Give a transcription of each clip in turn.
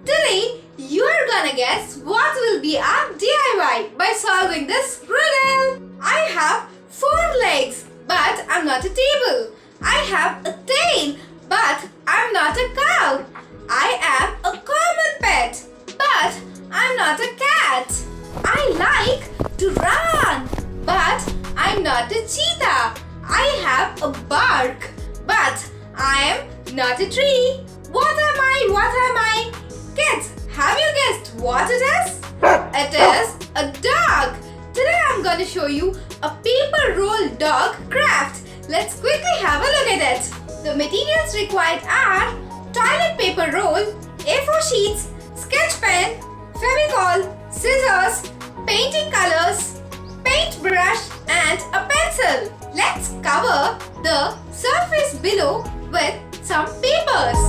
Today, you're gonna guess what will be our DIY by solving this riddle. I have 4 legs, but I'm not a table. I have a tail, but I'm not a cow. I am a common pet, but I'm not a cat. I like to run, but I'm not a cheetah. I have a bark, but I am not a tree. What am I? What am I? Kids, have you guessed what it is? It is a dog. Today I'm going to show you a paper roll dog craft. Let's quickly have a look at it. The materials required are toilet paper roll, A4 sheets, sketch pen, Fevicol, scissors, painting colors, paintbrush and a pencil. Let's cover the surface below with some papers.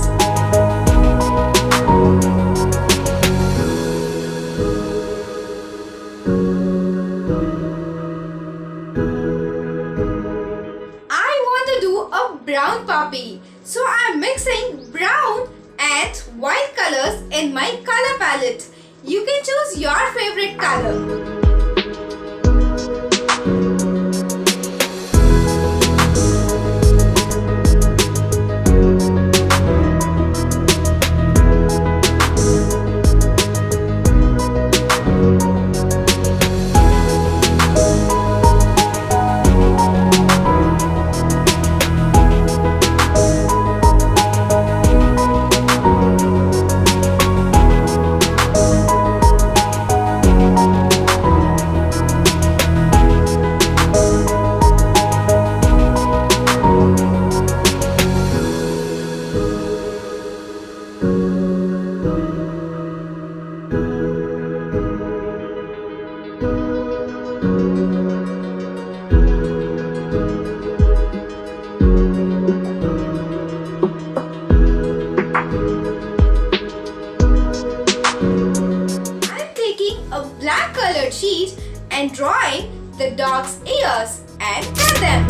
I want to do a brown puppy, so I'm mixing brown and white colors in my color palette. You can choose your favorite color. Black colored sheet and drawing the dog's ears and cut them.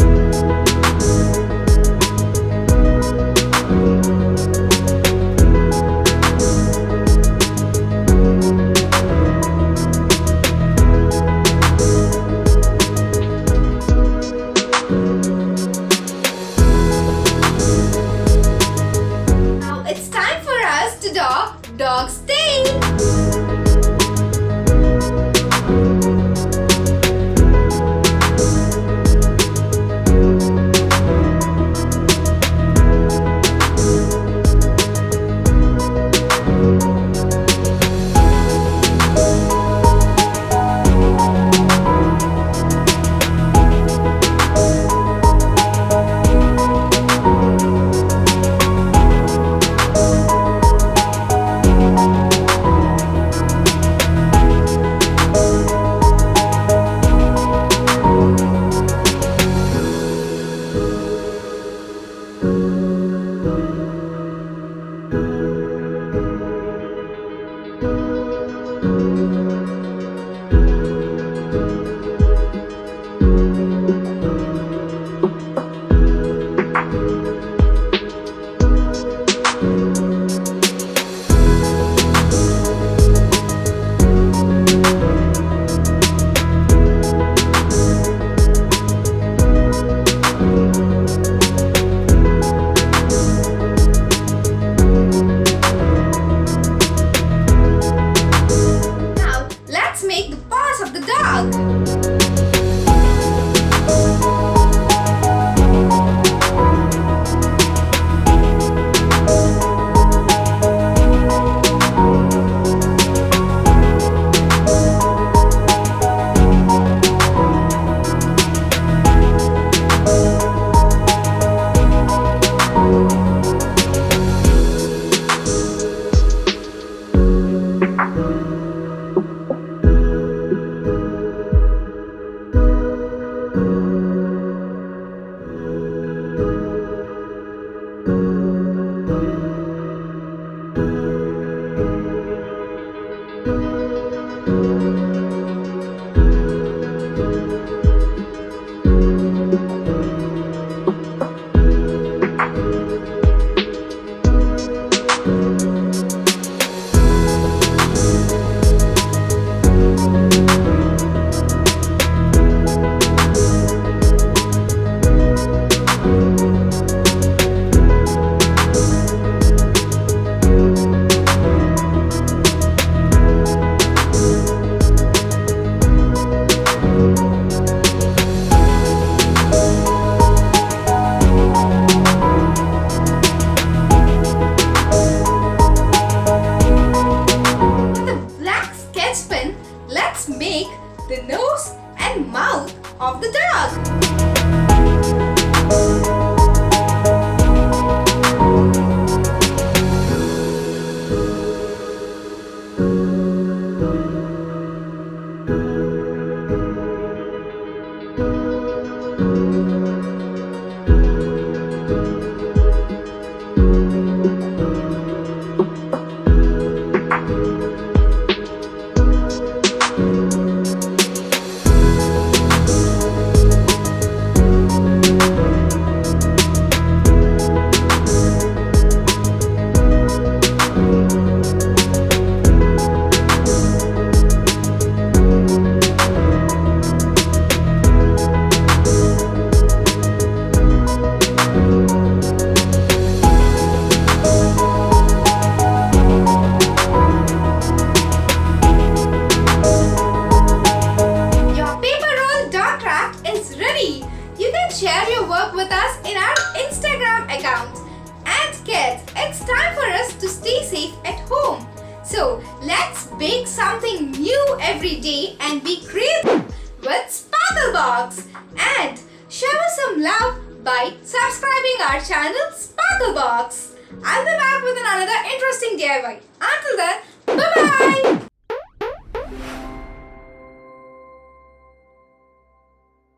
Now it's time for us to draw dog's tail. with us in our Instagram account. And kids, it's time for us to stay safe at home. So let's bake something new every day and be creative with Sparklebox. And show us some love by subscribing our channel Sparklebox. I'll be back with another interesting DIY. Until then,